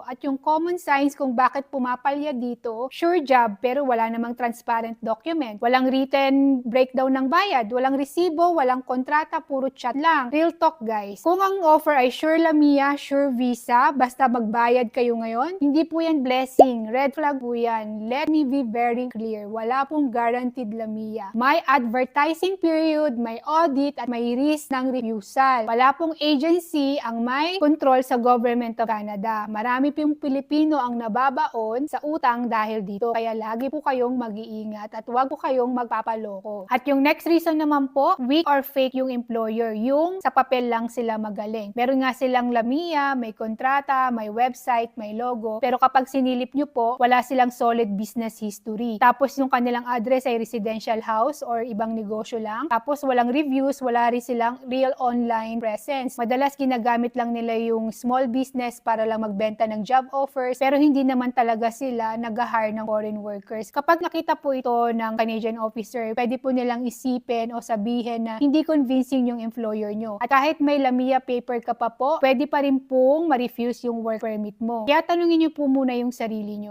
At yung common signs kung bakit pumapalya dito, sure job pero wala namang transparent document. Walang written breakdown ng bayad, walang resibo, walang kontrata, puro chat lang. Real talk guys. Kung ang offer ay sure Lamia, sure visa, basta magbayad kayo ngayon, hindi po yan blessing. Red flag po yan. Let me be very clear. Wala pong guaranteed Lamia. May advertising period, may audit, at may risk ng refusal. Wala pong agency ang may control sa government of Canada. Marami pong Pilipino ang nababaon sa utang dahil dito. Kaya lagi po kayong mag-iingat at huwag po kayong magpapaloko. At yung next reason naman po, weak or fake yung employer. Yung sa papel lang sila magaling. Meron nga silang Lamia, may kontrata, may website, may logo. Pero kapag sinilip nyo po, wala silang solid business history. Tapos yung kanilang address ay residential house or ibang negosyo lang. Tapos walang reviews, wala rin silang real online presence. Madalas ginagamit lang nila yung small business para lang magbenta ng job offers, pero hindi naman talaga sila nag-hire ng foreign workers. Kapag nakita po ito ng Canadian officer, pwede po nilang isipin o sabihin na hindi convincing yung employer nyo. At kahit may Lamia paper ka pa po, pwede pa rin pong ma-refuse yung work permit mo. Kaya tanungin nyo po muna yung sarili nyo.